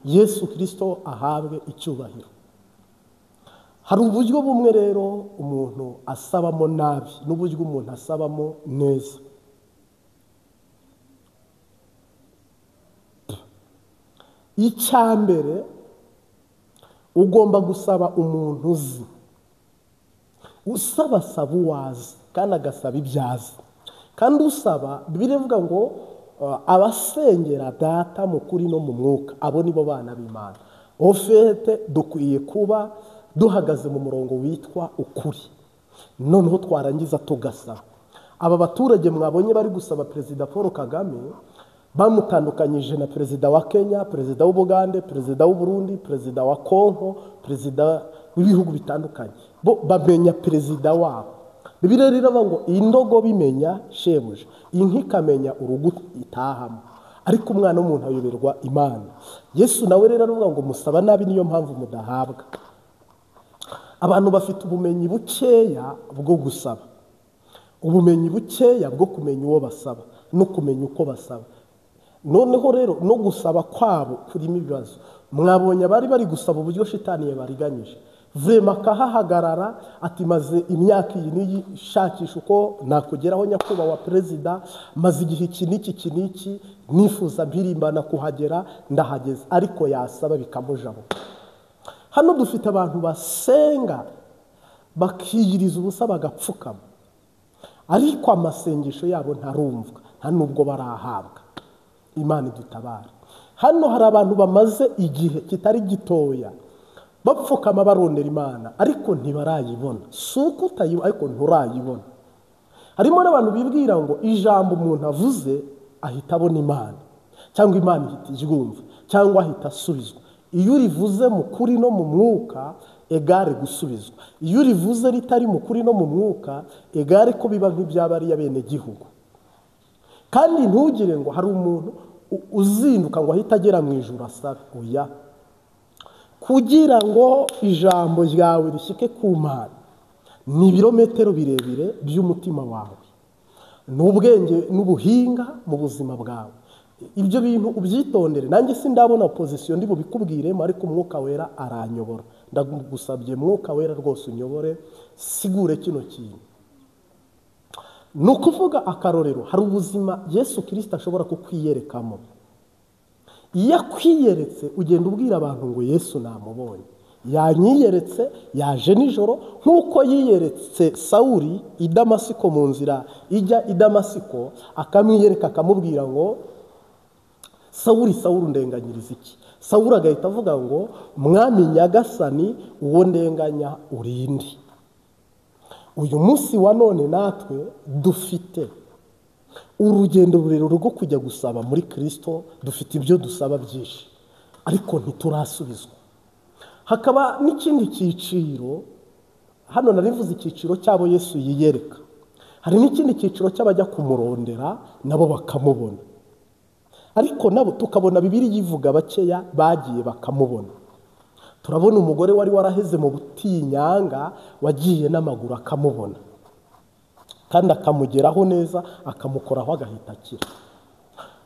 Speaker 1: Yesu Kristo ahabwe icyubahiro. Hari uburyo bumwe rero umuntu asabamo nabi n'uburyo umuntu asabamo neza. Icyambere ugomba gusaba umuntu uzi, usaba saba uwazi kandi agasaba ibyazi. Kandi usaba Bibiliya ivuga ngo abasengera data mu kuri no mu mwuka, abo nibo bana b'Imana. Ofete dukwiye kuba duhagaze mu murongo witwa ukuri. Noneho twarangiza tugasaba. Aba baturage mwabonye bari gusaba Perezida Paul Kagame, bamutandukanyije na Perezida wa Kenya, Perezida w'Ubugande, Perezida w'u Burundi, Perezida wa Kongo, Perezida w'ibihugu bitandukanye. Bo bamenya Perezida wabo. Bibiliya rero ngo indogo bimenya shebuja, inka ikamenya urugo itahamo, ariko umwana w'umuntu ayoberwa Imana. Yesu nawe rero aravuga ngo musaba nabi niyo mpamvu mudahabwa. Abantu bafite ubumenyi bukeya bwo gusaba, ubumenyi bukeya bwo kumenya uwo basaba no kumenya uko basaba. Noneho rero no gusaba kwabo kurimo ibibazo. Mwabonye bari gusaba uburyo shitani yabariganyije. Vrema kahahagarara ati maze imyaka iyi niyi shakisha uko nakugeraho nyakubahwa perezida, maze igihe iki n'iki nifuza mpirimbana kuhagera, ndahageze. Ariko yasaba bikamujabo. Hano dufite abantu basenga bakiyiriza ubusa bagapfukama, ariko amasengesho yabo ntarumvwa, nta nubwo barahabwa. Imana idutabara. Hano hari abantu bamaze igihe kitari gitoya bapfukama barondera Imana, ariko ntibarayibona. Suko utayibona ariko nturayibona. Harimo n'abantu bibwira ngo ijambo umuntu avuze ahita abona Imana, cyangwa Imana ihita iryumva, cyangwa ahita asubizwa. Iyo urivuze mu kuri no mu mwuka egare gusubizwa. Iyo urivuze ritari mu kuri no mu mwuka egare ko biba nk'ibyabari yabene gihugu. Kandi ntugire ngo hari umuntu uzinduka ngo ahita agera mu ijuru asabe. Oya, kugira ngo ijambo ryawe rishyike ku Mana ni ibirometero birebire by'umutima wawe, n'ubwenge n'ubuhinga mu buzima bwawe. Ibyo bintu ubyitondere. Nanjye sindabona opposition ndi bubikubwiremo, ariko Umwuka Wera aranyobora. Ndagusabye Mwuka Wera rwose unyobore, sigure kino kintu. Nukuvuga akarorero, hari ubuzima Yesu Kristo ashobora kukwiyerekamo. Iyo akwiyeretse ugenda ubwira abantu ngo Yesu namubonye. Yanyiyeretse, yaje nijoro nkuko yiyeretse Sawuli i Damasiko mu nzira ijya i Damasiko, akamwiyereka akamubwira ngo Sawuli, Sawuli ndenganyiriza iki? Sawuli agahita avuga ngo mwami nyagasani uwo ndenganya urindi. Uyu munsi wa none natwe dufite urugendo rurerure rwo kujya gusaba muri Kristo. Dufite ibyo dusaba byinshi, ariko ntiturasubizwa. Hakaba n'ikindi cyiciro, hano narivuze icyiciro cy'abo Yesu yiyereka, hari n'ikindi cyiciro cy'abajya kumurondera nabo bakamubona, ariko nabo tukabona Bibiliya ivuga bakeya bagiye bakamubona. Turabona umugore wari waraheze mu butinyanga wagiye n'amaguru akamubona, kandi akamugeraho neza, akamukoraho agahita akira.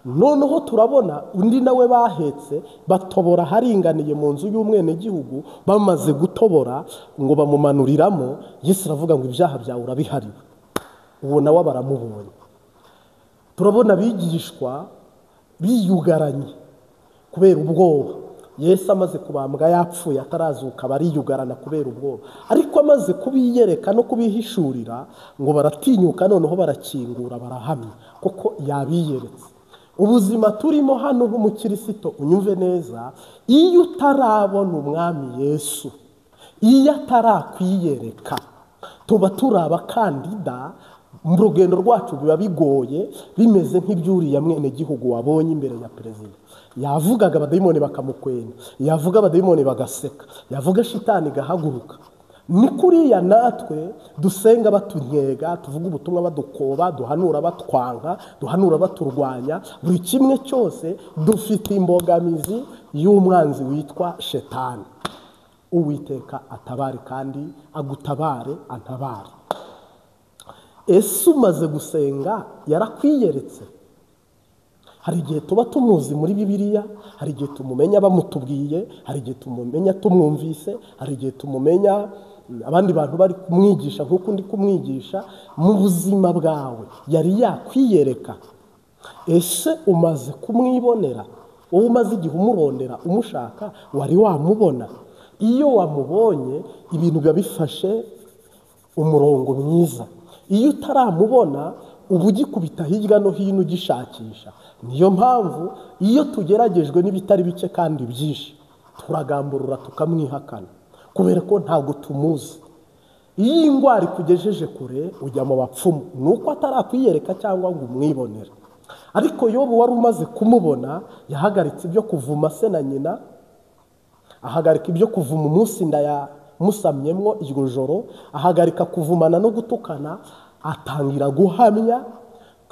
Speaker 1: Noneho turabona undi nawe bahetse batobora haringaniye mu nzu y'umwenegihugu, bamaze gutobora ngo bamumanuriramo, Yesu aravuga ngo ibyaha byawe urabihariwe. Uwo nawe baramubonye. Turabona abigishwa biyugaranye kubera ubwoba. Yesu amaze kubambwa yapfuye atarazuka bariyugarana kubera ubwoba, ariko amaze kubiyereka no kubihishurira ngo baratinyuka, noneho barakingura barahamya kuko yabiyeretse. Ubuzima turimo hano nk'umukristo, unyumve neza, iyo utarabona umwami Yesu, iyo atarakwiyereka, tuba turi abakandida mu rugendo rwacu, biba bigoye, bimeze nk'ibyuriya mwenegihugu wabonye imbere ya perezida. Yavugaga abadayimoni bakamukwena, yavuga abadayimoni bagaseka, yavuga shitani igahaguruka. Ni kuriya natwe dusenga batunyega, tuvuga ubutumwa badukoba, duhanura batwanka, duhanura baturwanya, buri kimwe cyose dufite imbogamizi y'umwanzi witwa shetani. Uwiteka atabare kandi agutabare antabare. Ese umaze gusenga yarakwiyeretse? Hari igihe tuba tumuzi muri Bibiliya, hari igihe tumumenya bamutubwiye, hari igihe tumumenya tumwumvise, hari igihe tumumenya abandi bantu bari kumwigisha nk'uko ndi kumwigisha. Mu buzima bwawe yari yakwiyereka? Ese umaze kumwibonera? Wowe umaze igihe umurondera umushaka, wari wamubona? Iyo wamubonye ibintu biba bifashe umurongo mwiza. Iyo utaramubona uba ugikubita hirya no hino ugishakisha. Niyo mpamvu iyo tugeragejwe n'ibitari bike kandi byinshi, turagamburura tukamwihakana kubera ko ntabwo tumuzi. Iyo indwara ikugejeje kure ujya mu bapfumu, nuko atarakwiyereka cyangwa ngo umwibonere. Ariko Yobu wari umaze kumubona, yahagaritse ibyo kuvuma se na nyina, ahagarika ibyo kuvuma umunsi inda yamusamyemwo iryo joro, ahagarika kuvumana no gutukana, atangira guhamya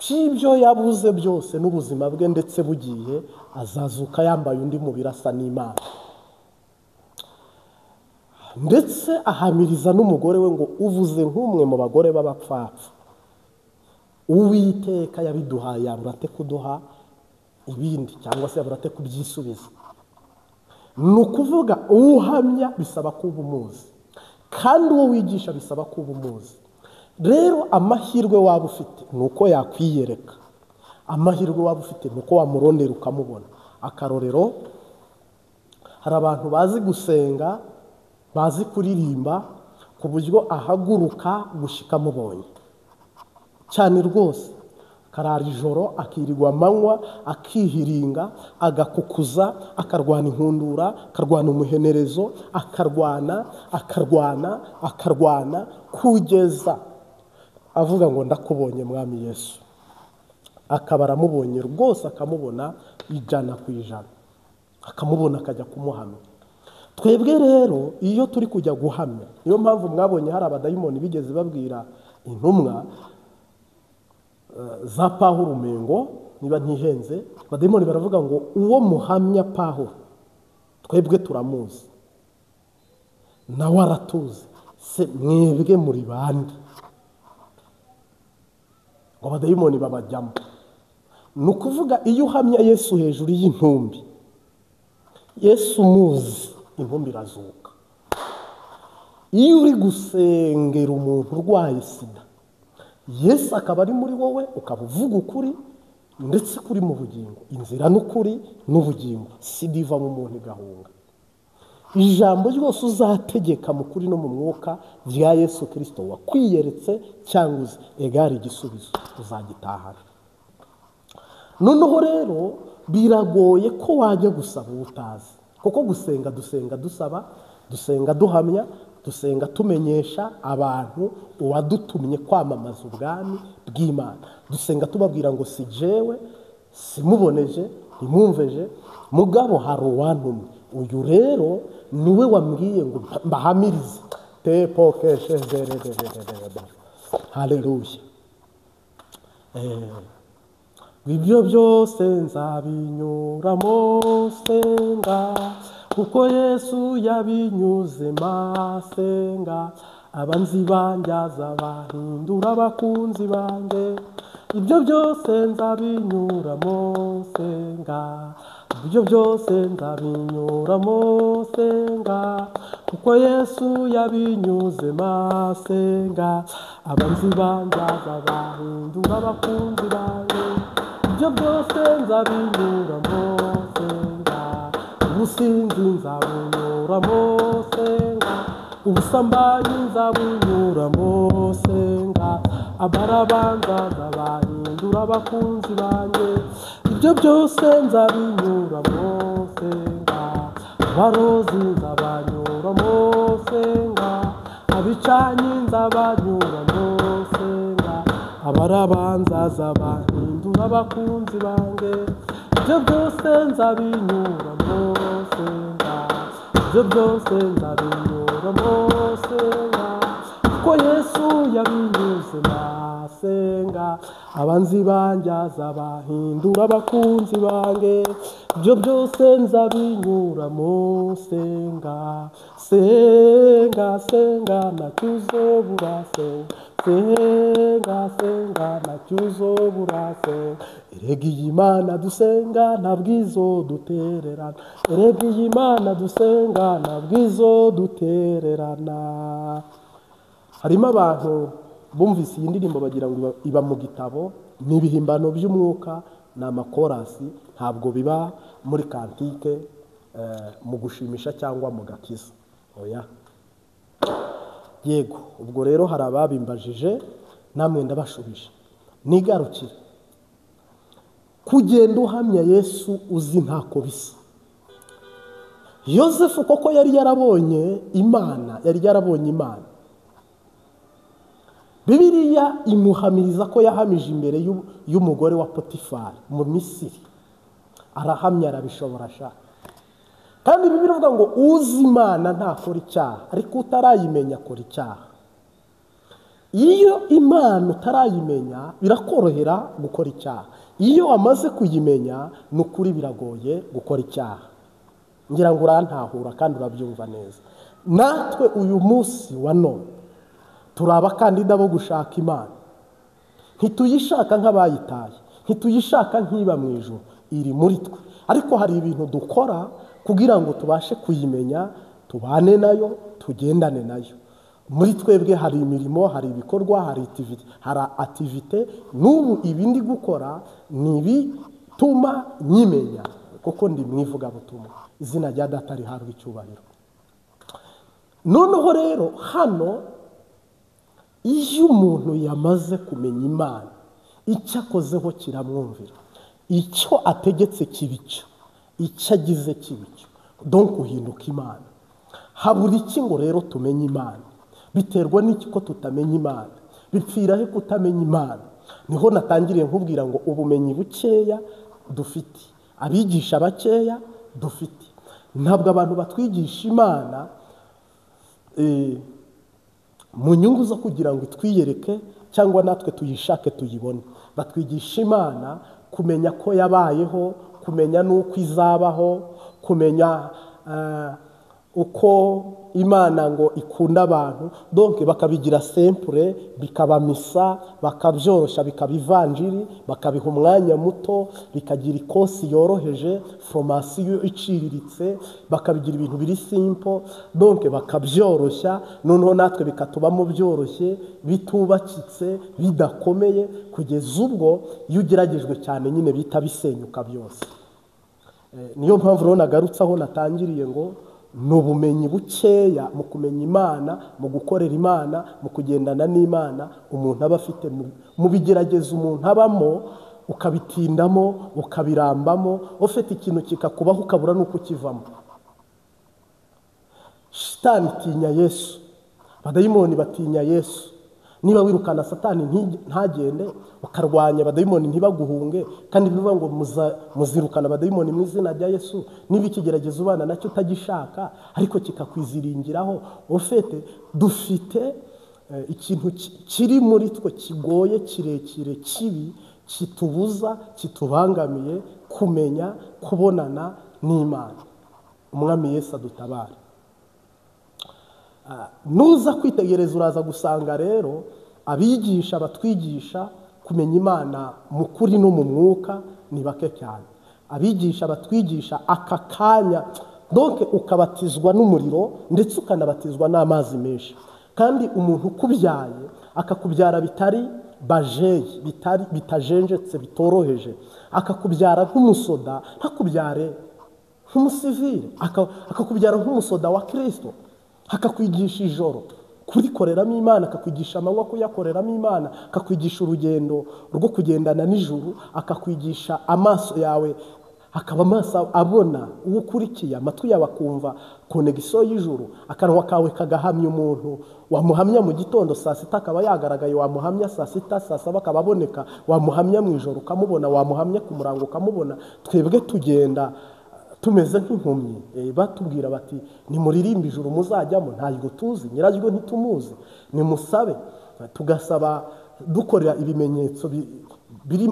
Speaker 1: kw'ibyo yabuze byose n'ubuzima bwe ndetse bugiye azazuka yambaye undi mubiri asa n'Imana. Ndetse ahamiriza n'umugore we ngo uvuze nk'umwe mu bagore b'abapfapfa. Uwiteka yabiduhaye, yaburate kuduha ibindi cyangwa se yaburate kubyisubiza. Ni ukuvuga uhamya bisaba kuba umuzi, kandi uwo wigisha bisaba kuba umuzi. Rero amahirwe waba ufite ni uko yakwiyereka, amahirwe waba ufite ni uko wamurondera ukamubona. Akarorero, hari abantu bazi gusenga, bazi kuririmba ku buryo ahaguruka gushika mubonye cyane rwose. Karara ijoro akirirwa amanywa akihiringa, agakukuza, akarwana inkundura, akarwana umuhenerezo, akarwana kugeza avuga ngo ndakubonye mwami Yesu. Akaba aramubonye rwose, akamubona 100%, akamubona akajya kumuhamya. Twebwe rero iyo turi kujya guhamya, niyo mpamvu mwabonye hari abadayimoni bigeze babwira intumwa za Pawulo umengo, niba ntihenze, abadayimoni baravuga ngo uwo muhamya Pawulo twebwe turamuzi, nawe aratuzi, se mwebwe muri bande? Ngo abadayimoni babajyamo. Ni ukuvuga iyo uhamya Yesu hejuru y'intumbi, Yesu muzi, intumbi irazuka. Iyo uri gusengera umuntu urwaye sida, Yesu akaba ari muri wowe, ukaba uvuga ukuri ndetse kuri mu bugingo, inzira n'ukuri n'ubugingo, sida iva mu muntu igahunga. Ijambo ryose uzategeka mu kuri no mu mwuka rya Yesu Kristo wakwiyeretse cyangwa uzi, egari igisubizo uzagitahana. Noneho rero biragoye ko wajya gusaba ubutazi, kuko gusenga dusenga dusaba, dusenga duhamya, dusenga tumenyesha abantu uwadutumye kwamamaza ubwami bw'Imana. Dusenga tubabwira ngo si jewe, simuboneje, ntimwumveje mugabo hari uwantumye uyu rero niwe wambwiye ngo mbahamirize haleluya. Ibyo byose nzabinyuramo senga kuko Yesu yabinyuze masenga abanzi banjye azabahindura abakunzi banjye. Ibyo byose nzabinyuramo senga ibyo byose nzabinyuramo senga kuko Yesu yabinyuze masenga abanzi banjye azabahindura abakunzi banjye. Ibyo byose nzabinyuramo senga ubusinzi nzabunyuramo senga ubusambanyi nzabunyuramo senga abarabanza nzabahindura abakunzi banjye. Ibyo byose nzabinyuramo senga abarozi nzabanyuramo senga abicanyi nzabanyuramo senga abarabanza nzabahindura abakunzi banjye. Ibyo byose nzabinyuramo senga ibyo byose nzabinyuramo senga kuko Yesu yabinyuze masenga abanzi banjye azabahindura abakunzi banjye. Ibyo byose nzabinyuramo senga senga senga ntacyo uzobura senga senga ntacyo uzobura senga. Erega iyi Mana dusenga ntabwo izodutererana erega iyi Mana dusenga ntabwo izodutererana. Harimo abantu bumvise iyi ndirimbo bagira ngo iba mu gitabo, ni ibihimbano by'umwuka, ni amakorasi, ntabwo biba muri kantike mu gushimisha cyangwa mu gakiza. Oya, yego ubwo rero hari ababimbajije namwe ndabashubije. Nigarukire kugenda uhamya Yesu uzi ntako bisa. Yosefu koko yari yarabonye Imana, Bibiliya imuhamiriza ko yahamije imbere y'umugore wa Potifari mu Misiri. Arahamya arabishobora sha. Kandi Bibiliya ivuga ngo uzi Imana ntakora icyaha, ariko utarayimenya akora icyaha. Iyo Imana utarayimenya birakorohera gukora icyaha. Iyo wamaze kuyimenya n'ukuri biragoye gukora icyaha. Ngira ngo urantahura kandi urabyumva neza. Natwe uyu munsi wa none turi abakandida bo gushaka Imana. Ntituyishaka nk'abayitaye, ntituyishaka nk'iba mu ijuru, iri muri twe. Ariko hari ibintu dukora kugira ngo tubashe kuyimenya, tubane nayo, tugendane nayo. Muri twebwe hari imirimo, hari ibikorwa, hari activite. N'ubu ibindi gukora ni bituma nyimenya kuko ndi mwivuga butumwa. Izina rya Data rihabwa icyubahiro. Noneho rero hano iyo umuntu yamaze kumenya Imana, icyo akozeho kiramwumvira, icyo ategetse kibicyo, icyo agize kibicyo, donc uhinduka Imana. Habura iki ngo rero tumenye Imana? Biterwa n'iki ko tutamenya Imana? Bipfira he kutamenya Imana? Niho natangiriye nkubwira ngo ubumenyi bukeya dufite, abigisha bakeya dufite. Ntabwo abantu batwigisha Imana mu nyungu zo kugira ngo twiyereke cyangwa natwe tuyishake tuyibone. Batwigisha Imana kumenya ko yabayeho, kumenya n'uko izabaho, kumenya uko Imana ngo ikunda abantu. Donc bakabigira simple, bikaba misa, bakabyoroshya, bikaba ivanjiri, bakabiha umwanya muto, bikagira ikosi yoroheje, formation iciriritse, bakabigira ibintu biri simple, donc bakabyoroshya. Noneho natwe bikatubamo byoroshye, bitubakitse, bidakomeye, kugeza ubwo iyo ugeragejwe cyane nyine bita bisenyuka byose. Niyo mpamvu rero nagarutse aho natangiriye ngo n'ubumenyi bukeya mu kumenya Imana, mu gukorera Imana, mu kugendana n'Imana umuntu aba afite mu bigerageza umuntu abamo, ukabitindamo, ukabirambamo, ufite ikintu kikakubaho ukabura n'uko ukivamo. Shitani itinya Yesu, abadayimoni batinya Yesu, niba wirukana satani ntagende, ukarwanya abadayimoni ntibaguhunge, kandi bivuga ngo muzirukana abadayimoni mu izina rya Yesu, niba ikigeragezo ubana nacyo utagishaka ariko kikakwiziringiraho, ufite dufite ikintu kiri muri twe kigoye kirekire kibi kitubuza kitubangamiye kumenya kubonana n'Imana. Umwami Yesu adutabare. Nuza kwitegereza uraza gusanga rero abigisha batwigisha kumenya Imana mu kuri no mu mwuka ni bake cyane. Abigisha batwigisha aka kanya donc ukabatizwa n'umuriro ndetse ukanabatizwa n'amazi menshi, kandi umuntu ukubyaye akakubyara bitari bajeyi, bitajenjetse, bitoroheje, akakubyara nk'umusoda, ntakubyare nk'umusivile, akakubyara nk'umusoda wa Kristo, akakwigisha ijoro kurikoreramo Imana, akakwigisha amanywa kuyakoreramo Imana, akakwigisha urugendo rwo kugendana n'ijuru, akakwigisha amaso yawe akaba amaso abona uwo ukurikiye, amatwi yawe akumva konegisiyo y'ijuru, akanwa kawe kagahamya umuntu wamuhamya mu gitondo, saa sita akaba yagaragaye, wamuhamya saa sita, saa saba akaba aboneka, wamuhamya mu ijoro ukamubona, wamuhamya ku murango ukamubona. Twebwe tugenda tumeze nk'impumyi, batubwira bati nimuririmbe ijuru muzajyamo, ntabwo tuzi, nyiraryo ntitumuzi, nimusabe. Tugasaba dukorera ibimenyetso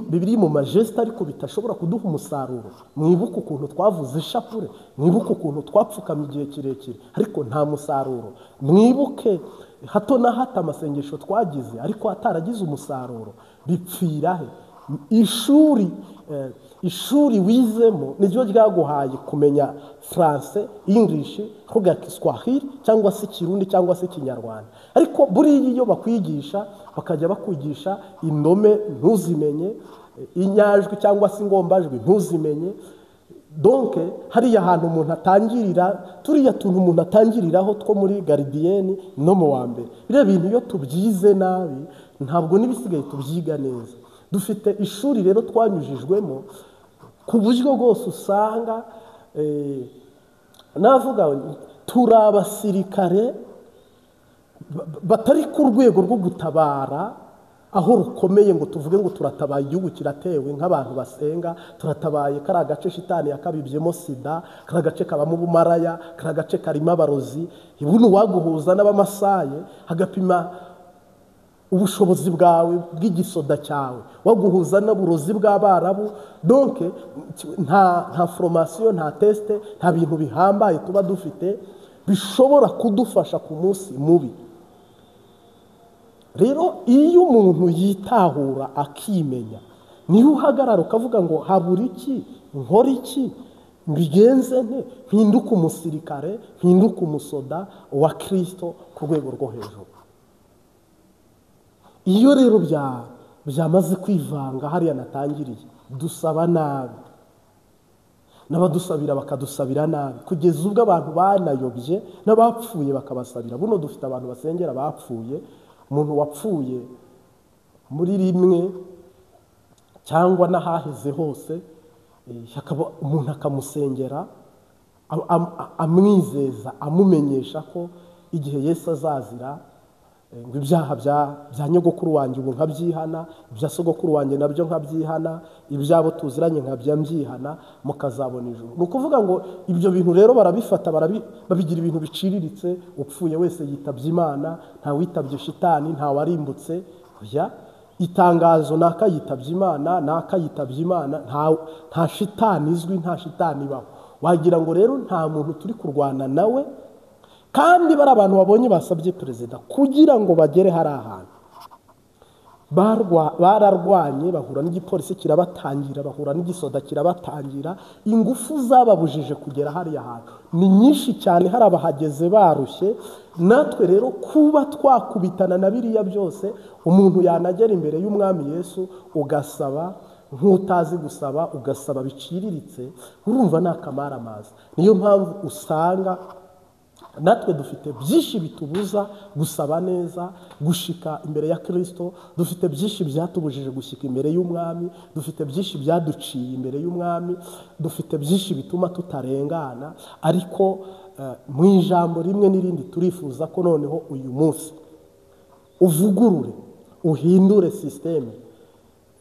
Speaker 1: biri mu majesita ariko bitashobora kuduha umusaruro. Mwibuke ukuntu twavuze ishapure, mwibuke ukuntu twapfukamye igihe kirekire ariko nta musaruro, mwibuke hato na hato amasengesho twagize ariko ataragize umusaruro. Bipfira he? Ishuri wizemo niryo ryaguhaye kumenya France, English, kuvuga Kiswahili cyangwa se Kirundi cyangwa se Kinyarwanda, ariko buriya iyo bakwigisha bakajya bakwigisha indome ntuzimenye, inyajwi cyangwa se ingombajwi ntuzimenye. Donc hariya hantu umuntu atangirira, turiya tuntu umuntu atangiriraho two muri garidiyeni no mu wa mbere, biriya bintu iyo tubyize nabi ntabwo n'ibisigaye tubyiga neza. Dufite ishuri rero twanyujijwemo ku buryo bwose usanga navuga turi abasirikare batari ku rwego rwo gutabara aho rukomeye ngo tuvuge ngo turatabaye igihugu kiratewe nk'abantu basenga, turatabaye kari agace shitani yakabibyemo sida, kari agace kabamo ubumaraya, kari agace karimo abarozi. Ubundi waguhuza n'abamasaye hagapima ubushobozi bwawe bw'igisoda cyawe, waguhuza n'uburozi bw'abarabu. Donc nta formation, nta teste, nta bintu bihambaye tuba dufite bishobora kudufasha ku munsi mubi. Rero iyo umuntu yitahura akimenya, niho uhagarara ukavuga ngo habura iki, nkora iki, mbigenze nte, mpinduka umusirikare, mpinduka umusoda wa Kristo ku rwego rwo hejuru. Iyo rero byamaze kwivanga hariya natangiriye, dusaba nabi, n'abadusabira bakadusabira nabi, kugeza ubwo abantu banayobye n'abapfuye bakabasabira. Buno dufite abantu basengera bapfuye, umuntu wapfuye muri rimwe cyangwa n'ahaheze hose, umuntu akamusengera amwizeza, amumenyesha ko igihe Yesu azazira ngo ibyaha bya nyogokuru wanjye ubu nkabyihana, ibya sogokuru wanjye nabyo nkabyihana, ibyabo tuziranye nkabyihana, mukazabona ijuru. Ni ukuvuga ngo ibyo bintu rero barabifata babigira ibintu biciriritse. Upfuye wese yitabye Imana, nta witabye shitani, nta warimbutse. Itangazo nakayitabye Imana, nakayitabye Imana, nta shitani izwi, nta shitani ibaho. Wagira ngo rero nta muntu turi kurwana nawe, kandi bari abantu babonye basabye perezida kugira ngo bagere hari ahantu bararwanye, bahura n'igipolisi kirabatangira, bahura n'igisoda kirabatangira. Ingufu zababujije kugera hariya hantu ni nyinshi cyane, hari abahageze barushye. Natwe rero kuba twakubitana na biriya byose, umuntu yanagera imbere y'umwami Yesu ugasaba nk'utazi gusaba, ugasaba biciriritse, urumva ni akamaramaza. Niyo mpamvu usanga natwe dufite byinshi bitubuza gusaba neza, gushika imbere ya Kristo. Dufite byinshi byatubujije gushyika imbere y'umwami, dufite byinshi byaduciye imbere y'umwami, dufite byinshi bituma tutarengana. Ariko mu ijambo rimwe n'irindi turifuza ko noneho uyu munsi uvugurure, uhindure sisiteme,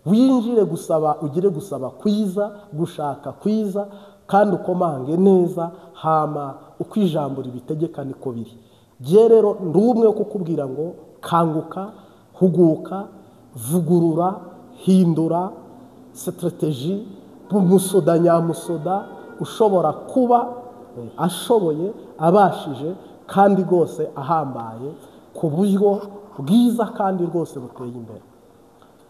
Speaker 1: winjire gusaba, ugire gusaba kwiza, gushaka kwiza, kandi ukomange neza, hama uko ijambo ribitegeka niko biri. Je rero ndi umwe wo kukubwira ngo kanguka, huguka, vugurura, hindura strategy, bumusoda nyamusoda ushobora kuba ashoboye, abashije, kandi rwose ahambaye ku buryo bwiza kandi rwose buteye imbere.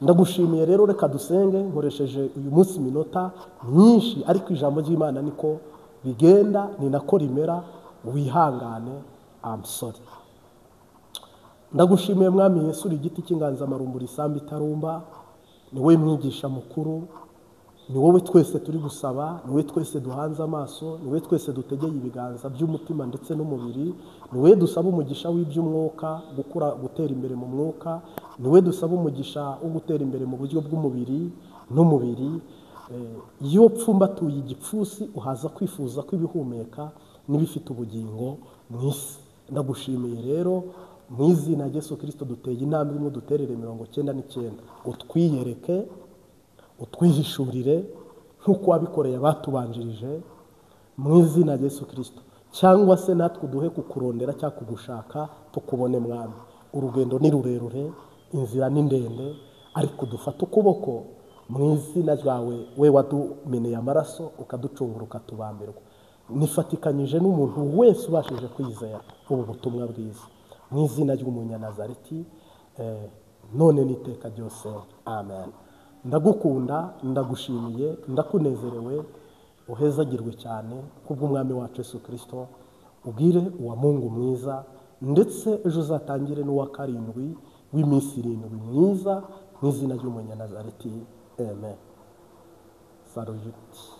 Speaker 1: Ndagushimiye rero, reka dusenge nkoresheje uyu munsi minota myinshi, ariko ijambo ry'Imana niko bigenda, ni nako rimera. Wihangane, I'm sorry. Ndagushimiye Mwami Yesu, uri igiti cy'inganzamarumbu risamba itarumba, ni wowe mwigisha mukuru, ni wowe twese turi gusaba, ni wowe twese duhanze amaso, ni wowe twese dutegeye ibiganza by'umutima ndetse n'umubiri, ni wowe dusaba umugisha w'iby'umwuka, gutera imbere mu mwuka, ni wowe dusaba umugisha wo gutera imbere mu buryo bw'umubiri n'umubiri. Iyo pfumbatuye igipfusi uhaza kwifuza kw'ibihumeka n'ibifite ubugingo mu isi. Ndagushimiye rero, mu izina rya Yesu Kristo duteye intambwe imwe, duterere 99, utwiyereke, utwihishurire nk'uko wabikoreye abatubanjirije, mu izina rya Yesu Kristo. Cyangwa se natwe duhe kukurondera cyangwa kugushaka tukubone Mwami. Urugendo ni rurerure, inzira ni ndende, ariko dufata ukuboko mu izina ryawe, we wadumeneye amaraso ukaducungura ukatubambirwa. Nifatikanyije n'umuntu wese ubashije kwizera ubu butumwa bwiza, mu izina ry'Umunyanazareti, none n'iteka ryose, amen. Ndagukunda, ndagushimiye, ndakunezerewe, uhezagirwe cyane kubw'Umwami wacu Yesu Kristo. Ubwire uwa Mungu mwiza, ndetse ejo uzatangire n'uwa 7 w'iminsi 7 mwiza, mu izina ry'Umunyanazareti, amen. Salut.